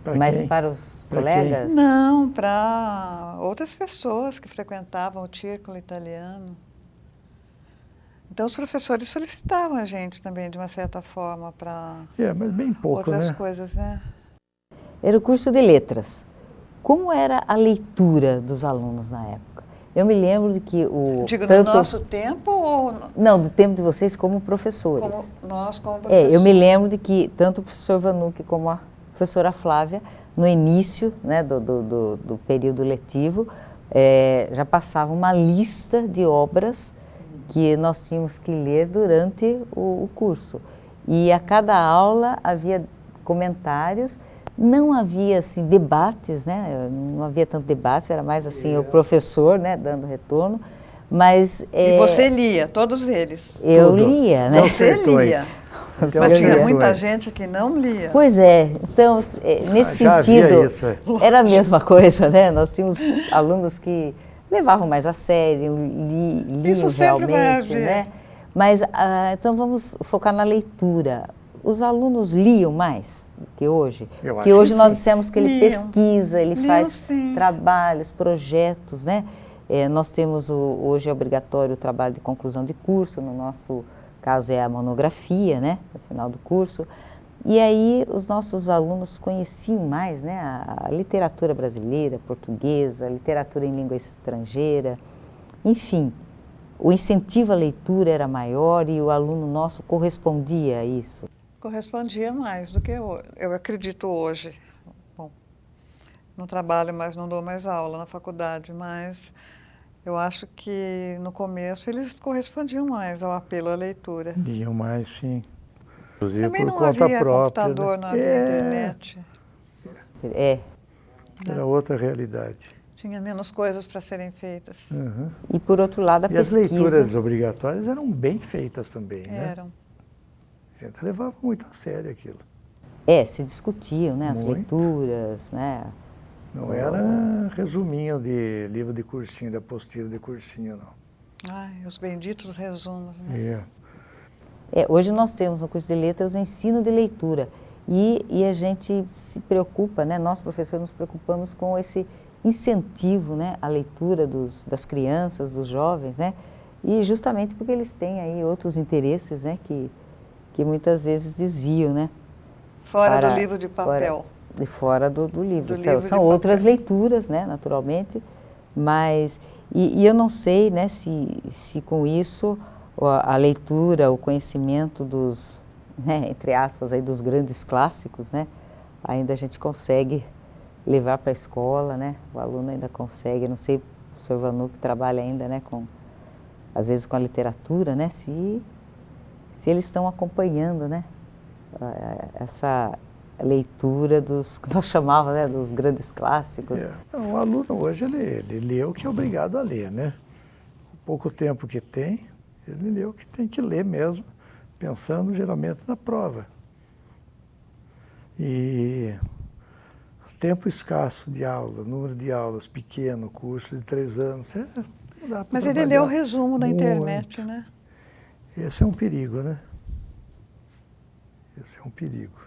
Pra Mas quem? para os Pra colegas? Não, para outras pessoas que frequentavam o Círculo Italiano. Então os professores solicitavam a gente também, de uma certa forma, para É, mas bem pouco, outras né? coisas, né? Era o curso de letras. Como era a leitura dos alunos na época? Eu me lembro de que o... Digo, tanto- no nosso tempo ou Não, do tempo de vocês como professores. como nós como professores? Eu me lembro de que tanto o professor Vanucchi como a professora Flávia, no início, né, do período letivo, já passavam uma lista de obras que nós tínhamos que ler durante o curso. E a cada aula havia comentários, não havia assim debates, né? Não havia tanto debate, era mais assim o professor, né, dando retorno, mas... E você lia, todos eles? Eu Tudo. lia, né? Você lia. Até Mas os tinha sertões. muita gente que não lia. Pois é, então, nesse Já havia sentido, isso, é. era a mesma coisa, né? Nós tínhamos alunos que levavam mais a sério, liam Isso sempre vai realmente, haver. né? Mas, então vamos focar na leitura. Os alunos liam mais do que hoje? Eu Porque acho hoje que nós sim. dissemos que ele Liam. pesquisa, ele Liam, faz sim. trabalhos, projetos, né? Nós temos, hoje é obrigatório o trabalho de conclusão de curso, no nosso caso é a monografia, né? No final do curso. E aí os nossos alunos conheciam mais, né? A literatura brasileira, portuguesa, a literatura em língua estrangeira, enfim. O incentivo à leitura era maior e o aluno nosso correspondia a isso. Correspondia mais do que eu acredito hoje. Bom, não trabalho mais, não dou mais aula na faculdade, mas eu acho que no começo eles correspondiam mais ao apelo à leitura. Liam mais, sim. Inclusive Também por não conta havia própria. computador, né? não havia internet. Era outra realidade. Tinha menos coisas para serem feitas. Uhum. E por outro lado a E as pesquisa... leituras obrigatórias eram bem feitas também, né? Eram. A gente levava muito a sério aquilo. se discutiam, né? As Muito. leituras, né? Não era resuminho de livro de cursinho, de apostila de cursinho, não. Ai, os benditos resumos, né? Hoje nós temos no curso de letras o ensino de leitura e a gente se preocupa, né? Nós professores nos preocupamos com esse incentivo, né? À leitura das crianças, dos jovens, né? E justamente porque eles têm aí outros interesses, né? Que muitas vezes desviam, né? Fora do livro de papel. Fora do livro. Do Então, livro são de outras papel. leituras, né? Naturalmente, mas... E eu não sei, né? Se com isso a leitura, o conhecimento dos, né, entre aspas, aí, dos grandes clássicos, né? Ainda a gente consegue levar para a escola, né? O aluno ainda consegue, não sei, o Sr. Vanuc trabalha ainda, né? Às vezes com a literatura, né? Se eles estão acompanhando, né? Essa leitura dos, que nós chamávamos, né? Dos grandes clássicos. O aluno hoje, ele lê o que é obrigado a ler, né? O pouco tempo que tem, ele lê o que tem que ler mesmo, pensando geralmente na prova. E tempo escasso de aula, número de aulas pequeno, curso de 3 anos, não dá para Mas ele lê o resumo da internet, né? Esse é um perigo, né? Esse é um perigo.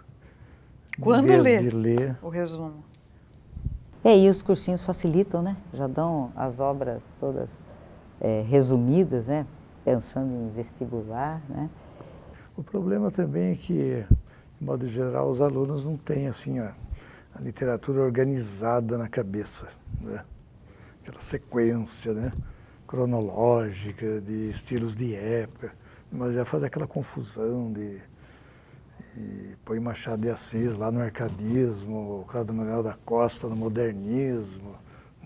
Quando Em lê vez de ler, o resumo? E os cursinhos facilitam, né? Já dão as obras todas resumidas, né? Pensando em vestibular, né? O problema também é que, de modo geral, os alunos não têm assim a literatura organizada na cabeça, né? Aquela sequência, né? Cronológica, de estilos de época, mas já faz aquela confusão de põe Machado de Assis lá no arcadismo, o Cláudio Manuel da Costa no modernismo.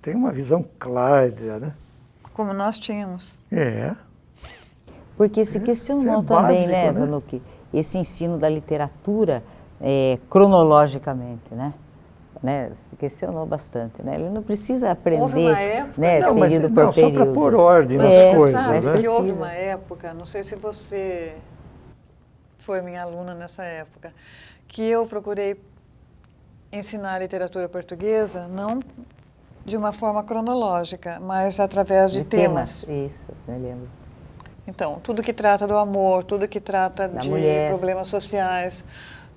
Tem uma visão clara, né? Como nós tínhamos. Porque se questionou isso é também, básico, né, né? Vanuc, esse ensino da literatura cronologicamente, né? Se questionou bastante, né? Ele não precisa aprender, Houve uma época... né, Não, mas período por não, só para período. pôr ordem nas Mas você coisas, sabe né? que houve Precisa. uma época, não sei se você foi minha aluna nessa época, que eu procurei ensinar literatura portuguesa não de uma forma cronológica, mas através de temas. Isso, eu lembro. Então, tudo que trata do amor, tudo que trata Da de mulher. problemas sociais,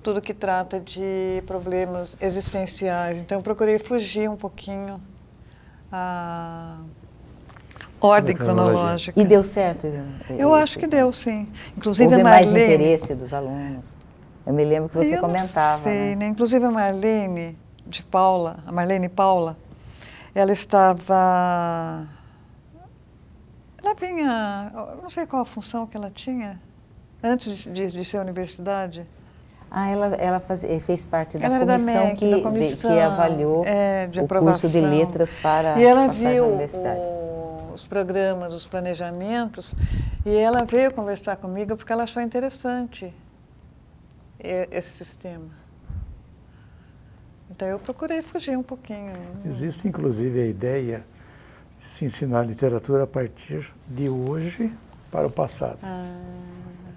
tudo que trata de problemas existenciais. Então, eu procurei fugir um pouquinho à ordem cronológica. E deu certo? Eu acho que deu, sim. Inclusive Houve a mais Marlene... interesse dos alunos? Eu me lembro que você comentava, não sei, né? Inclusive a Marlene de Paula, a Marlene Paula, ela estava... Ela vinha... Eu não sei qual a função que ela tinha antes de ser universidade. Ela fez parte da Ela era da comissão, MEC, da comissão que avaliou de o aprovação. curso de letras para E ela passar na viu universidade. os programas, os planejamentos, E ela veio conversar comigo porque ela achou interessante esse sistema. Então eu procurei fugir um pouquinho. Existe inclusive a ideia de se ensinar literatura a partir de hoje para o passado.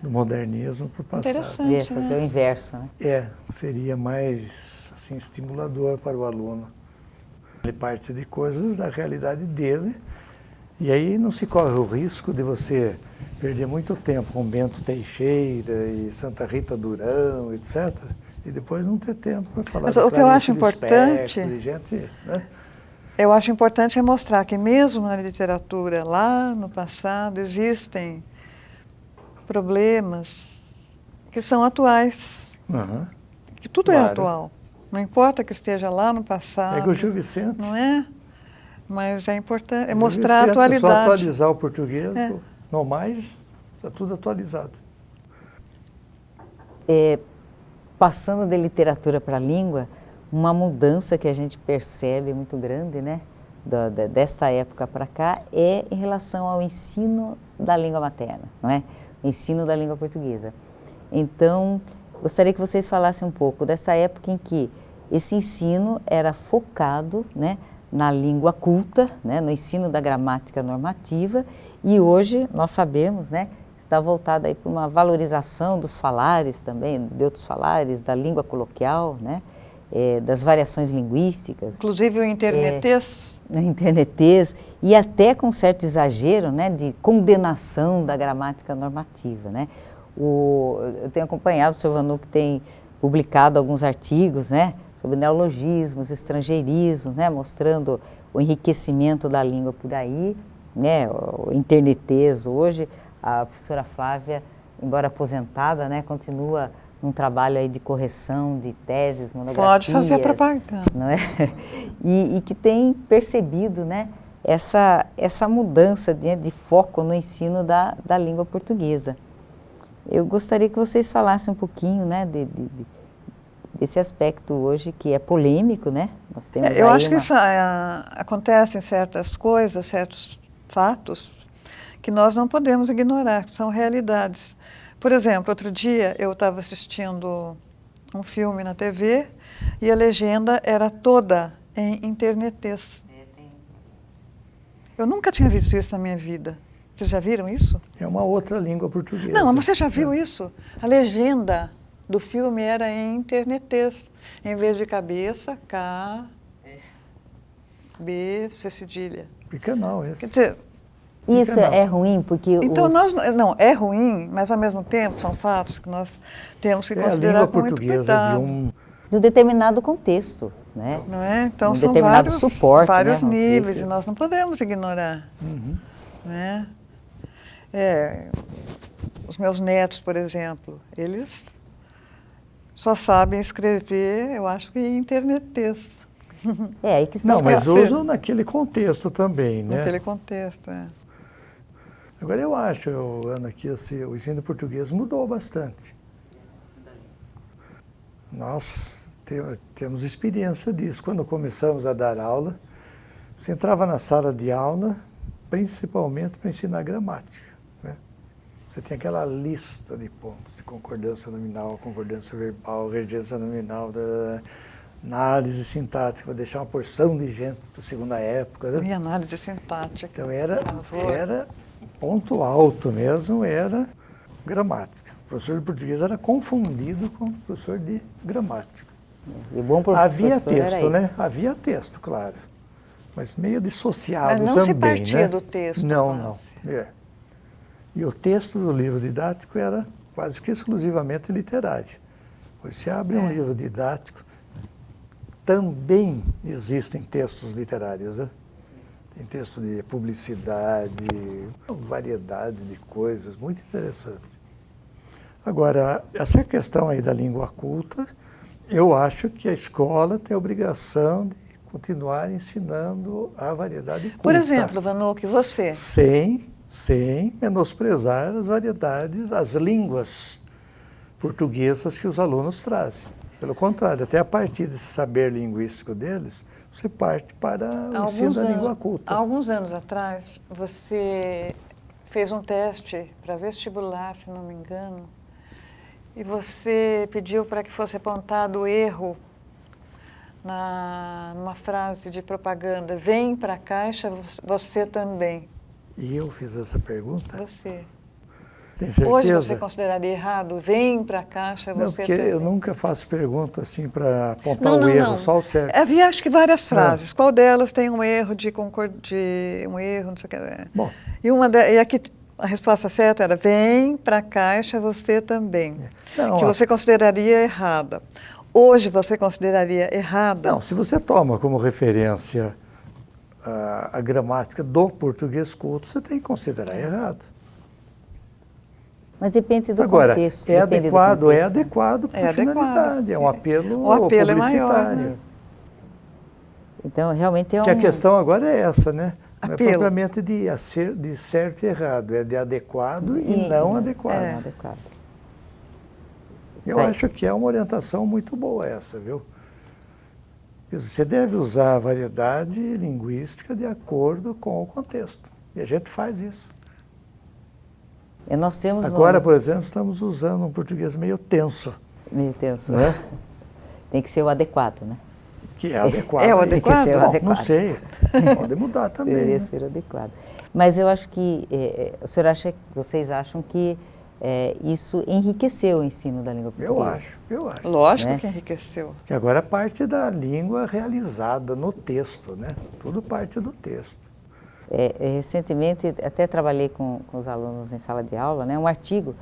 Do modernismo para o passado. Interessante, Fazer o inverso, né? Seria mais assim, estimulador para o aluno. Ele parte de coisas da realidade dele, e aí não se corre o risco de você perder muito tempo com Bento Teixeira e Santa Rita Durão, etc., e depois não ter tempo para falar de o que eu acho importante, de gente, né? Eu acho importante é mostrar que mesmo na literatura, lá no passado, existem problemas que são atuais, que tudo é atual. Não importa que esteja lá no passado. Pega o Gil Vicente. Não é? Mas é importante, é mostrar a atualidade. É só atualizar o português, não mais, está tudo atualizado. Passando de literatura para a língua, uma mudança que a gente percebe muito grande, né, desta época para cá, é em relação ao ensino da língua materna, não é? O ensino da língua portuguesa. Então, gostaria que vocês falassem um pouco dessa época em que esse ensino era focado, né, na língua culta, né, no ensino da gramática normativa, e hoje nós sabemos, né, está voltado aí para uma valorização dos falares também, de outros falares, da língua coloquial, né, das variações linguísticas. Inclusive o internetês. O internetês, e até com certo exagero, né, de condenação da gramática normativa, né. Eu tenho acompanhado o Sr. Vanuc, que tem publicado alguns artigos, né, sobre neologismos, estrangeirismos, né, mostrando o enriquecimento da língua por aí, né, o internetês hoje. A professora Flávia, embora aposentada, né, continua num trabalho aí de correção de teses, monografias. Pode fazer propaganda. Não é? E que tem percebido, né, essa mudança de foco no ensino da língua portuguesa. Eu gostaria que vocês falassem um pouquinho, né, desse aspecto hoje que é polêmico, né? Nós temos eu acho que acontecem certas coisas, certos fatos que nós não podemos ignorar, que são realidades. Por exemplo, outro dia eu estava assistindo um filme na TV e a legenda era toda em internetês. Eu nunca tinha visto isso na minha vida. Vocês já viram isso? É uma outra língua portuguesa. Não, mas você já viu isso? A legenda do filme era em internetês. Em vez de cabeça, K, B, C cedilha. Pequenal esse. Quer dizer, isso é ruim, porque então não, é ruim, mas ao mesmo tempo são fatos que nós temos que considerar com muito cuidado. De um determinado contexto, né? Não é? Então são vários níveis, e nós não podemos ignorar. Né? Os meus netos, por exemplo, eles só sabem escrever, eu acho que em internetês. Aí que não, mas usam naquele contexto também, né? Naquele contexto, Agora eu acho, Ana, que o ensino português mudou bastante. Nós temos experiência disso. Quando começamos a dar aula, você entrava na sala de aula, principalmente para ensinar gramática. Né? Você tinha aquela lista de pontos, de concordância nominal, concordância verbal, regência nominal, análise sintática, para deixar uma porção de gente para a segunda época. Né? E análise sintática. Então era ponto alto mesmo, era gramática. O professor de português era confundido com o professor de gramática. E bom professor havia texto, né? Havia texto, claro. Mas meio dissociado também. Mas não se partia do texto. Não. E o texto do livro didático era quase que exclusivamente literário. Pois se abre um livro didático, também existem textos literários, né? Tem texto de publicidade, variedade de coisas, muito interessante. Agora, essa questão aí da língua culta, eu acho que a escola tem a obrigação de continuar ensinando a variedade culta. Por exemplo, Vanuc, você... Sem menosprezar as variedades, as línguas portuguesas que os alunos trazem. Pelo contrário, até a partir desse saber linguístico deles, você parte para o ensino da língua culta. Há alguns anos atrás, você fez um teste para vestibular, se não me engano, e você pediu para que fosse apontado o erro numa frase de propaganda: vem para a Caixa, você também. E eu fiz essa pergunta? Você. Tem certeza? Hoje você consideraria errado? Vem para a Caixa, Não, você porque também. eu nunca faço pergunta assim para apontar o erro, só o certo. Havia acho que várias frases. Qual delas tem um erro um erro, não sei o que. Bom. E aqui a resposta certa era: vem para a Caixa, você também. Não, que você consideraria errada. Hoje você consideraria errada? Não, se você toma como referência a gramática do português culto, você tem que considerar errado. Mas depende do Agora, contexto. é depende adequado, do contexto. é adequado para É a adequado. finalidade, é um apelo, O apelo é publicitário. maior, né? Então, realmente é um... Que a questão agora é essa, né? Não é Apelo. propriamente de certo e errado, é de adequado e não adequado. É adequado. Eu acho que é uma orientação muito boa essa, viu? Você deve usar a variedade linguística de acordo com o contexto. E a gente faz isso. Nós temos Agora, por exemplo, estamos usando um português meio tenso. Meio tenso. Né? Tem que ser o adequado, né? Que é adequado. É o aí. adequado? Tem que ser o Bom, adequado. não sei. Pode mudar também. Deveria Né? ser adequado. Mas eu acho que, vocês acham que isso enriqueceu o ensino da língua portuguesa? Eu acho. Lógico Né? que enriqueceu. Que agora é parte da língua realizada no texto, né? Tudo parte do texto. Recentemente, até trabalhei com os alunos em sala de aula, né, um artigo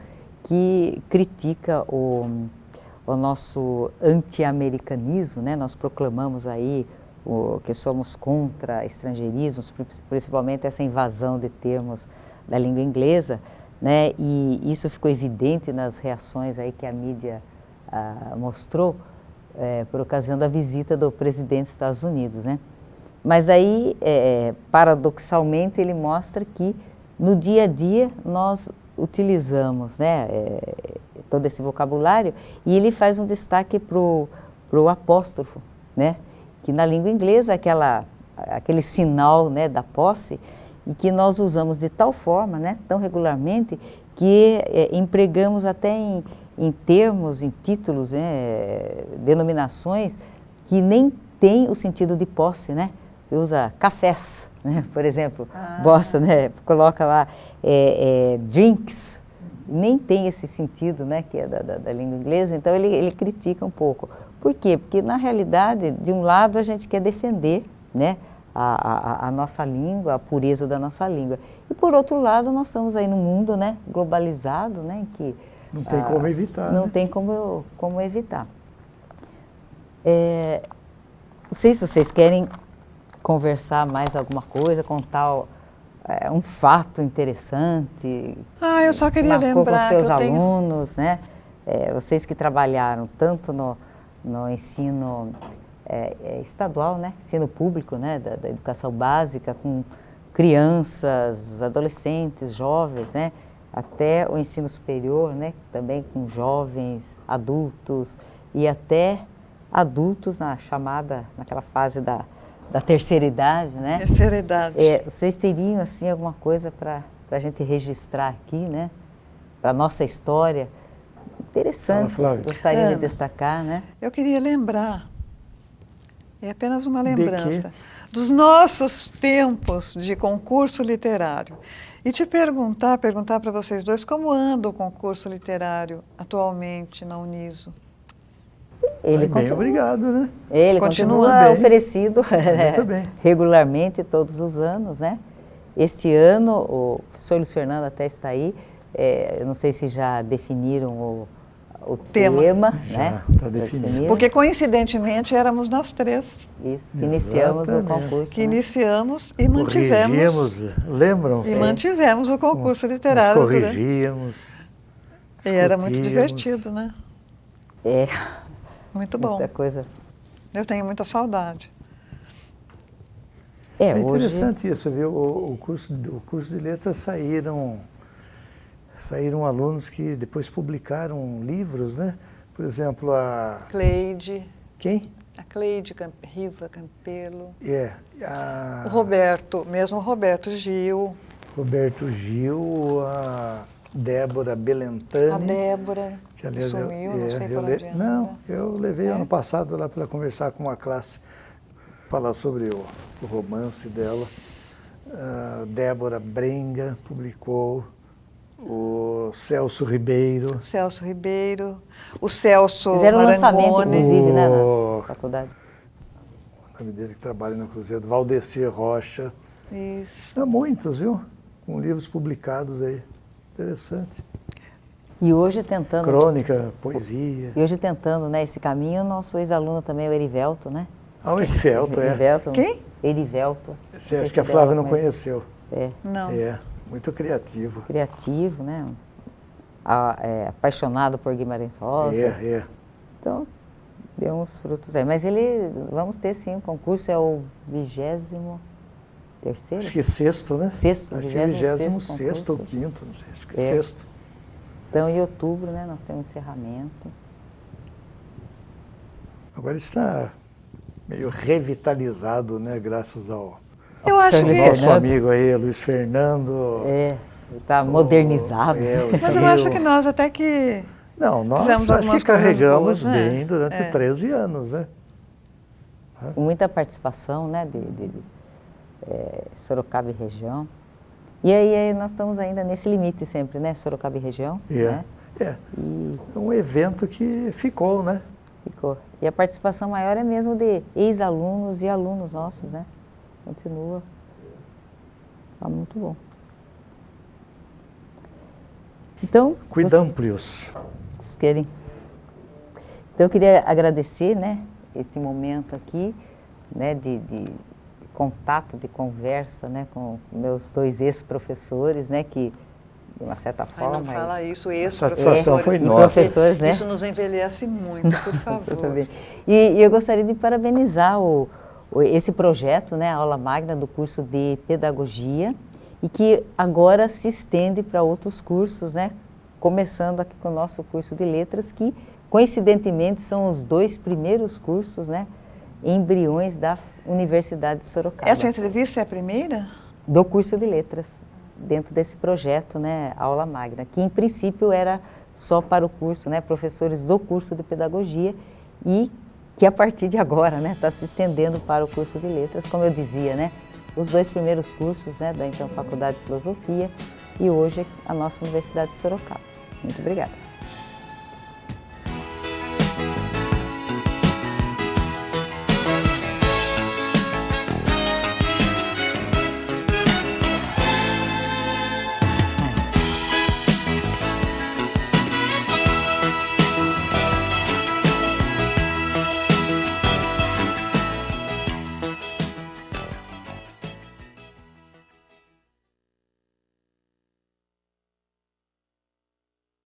que critica o nosso anti-americanismo, né? Nós proclamamos aí que somos contra estrangeirismos, principalmente essa invasão de termos da língua inglesa, né? E isso ficou evidente nas reações aí que a mídia mostrou por ocasião da visita do presidente dos Estados Unidos, né? Mas aí, paradoxalmente, ele mostra que no dia a dia nós utilizamos, né, todo esse vocabulário, e ele faz um destaque para o apóstrofo, né, que na língua inglesa aquele sinal, né, da posse, e que nós usamos de tal forma, né, tão regularmente, que empregamos até em termos, em títulos, né, denominações que nem tem o sentido de posse, né? Você usa cafés, né? Por exemplo, Boston, né? Coloca lá drinks, nem tem esse sentido, né? Que é da língua inglesa, então ele critica um pouco. Por quê? Porque na realidade, de um lado a gente quer defender, né? A nossa língua, a pureza da nossa língua. E por outro lado, nós estamos aí num mundo, né, globalizado, né, em que não tem como evitar. Não né? tem como evitar. Não sei se vocês querem conversar mais alguma coisa, contar um fato interessante. Eu só queria marcou lembrar com seus que eu tenho... alunos, né? Vocês que trabalharam tanto no ensino estadual, né? Ensino público, né? Da educação básica, com crianças, adolescentes, jovens, né? Até o ensino superior, né? Também com jovens, adultos e até adultos naquela fase da terceira idade, né? Terceira idade. Vocês teriam, assim, alguma coisa para a gente registrar aqui, né? Para a nossa história. Interessante, Fala, Flávia. gostaria de destacar, né? Eu queria lembrar, é apenas uma lembrança, dos nossos tempos de concurso literário. E te perguntar para vocês dois, como anda o concurso literário atualmente na Uniso? Ele bem, obrigado, né? Ele continua bem. oferecido bem. regularmente todos os anos, né? Este ano, o professor Luiz Fernando até está aí, eu não sei se já definiram o tema, né? Está definido. Porque, coincidentemente, éramos nós três. Isso, que iniciamos o concurso. Que iniciamos e mantivemos. Corrigíamos, lembram-se? E mantivemos o concurso literário. Nós corrigíamos, E era muito divertido, né? Muito bom. Muita coisa. Eu tenho muita saudade. É interessante isso, viu? O curso de letras saíram alunos que depois publicaram livros, né? Por exemplo, a... Cleide. Quem? A Cleide Riva Campelo. O Roberto, mesmo o Roberto Gil. Roberto Gil, a Débora Belentani. A Débora que aliás, sumiu, não sei para onde anda. Não, eu levei ano passado lá para conversar com uma classe, falar sobre o romance dela. Débora Brenga publicou, o Celso Ribeiro. Celso Ribeiro, o Celso Fizeram lançamento, Marangoni. inclusive, né, na faculdade. O nome dele que trabalha no Cruzeiro, Valdecir Rocha. Isso. Há muitos, viu? Com livros publicados aí. Interessante. E hoje tentando... Crônica, poesia. E hoje tentando, né, esse caminho, nosso ex-aluno também, o Erivelto, né? O Erivelto, é. Erivelto, Quem? Erivelto. Você acha que a Flávia não conheceu? É. Não. É, muito criativo. Criativo, né? Apaixonado por Guimarães Rosa. É. Então, deu uns frutos aí. Mas vamos ter sim, o concurso é o 23º? Acho que sexto, né? Sexto, acho que 26º ou 5º, não sei, acho que sexto. Então, em outubro, né, nós temos encerramento. Agora está meio revitalizado, né, graças ao Eu acho nosso amigo aí, Luiz Fernando. Está modernizado. Mas eu acho que nós até que... Não, nós acho que carregamos bem durante 13 anos, né? Com muita participação, né, de Sorocaba e região. E aí nós estamos ainda nesse limite sempre, né, Sorocaba e região. Né? É um evento que ficou, né? Ficou. E a participação maior é mesmo de ex-alunos e alunos nossos, né? Continua. Está muito bom. Então... Cuidamplios. Vocês querem? Então eu queria agradecer, né, esse momento aqui, né, de contato, de conversa, né, com meus dois ex-professores, né, que de uma certa forma... não fala isso, ex-professores. A satisfação foi nossa. Professores, né? Isso nos envelhece muito, por favor. E eu gostaria de parabenizar esse projeto, né, a aula magna do curso de Pedagogia, e que agora se estende para outros cursos, né, começando aqui com o nosso curso de Letras, que coincidentemente são os 2 primeiros cursos, né, embriões da Universidade de Sorocaba. Essa entrevista é a primeira? Do curso de Letras, dentro desse projeto, né, Aula Magna, que em princípio era só para o curso, né, professores do curso de Pedagogia, e que a partir de agora, né, está se estendendo para o curso de Letras, como eu dizia, né, os 2 primeiros cursos, né, da então Faculdade de Filosofia, e hoje a nossa Universidade de Sorocaba. Muito obrigada.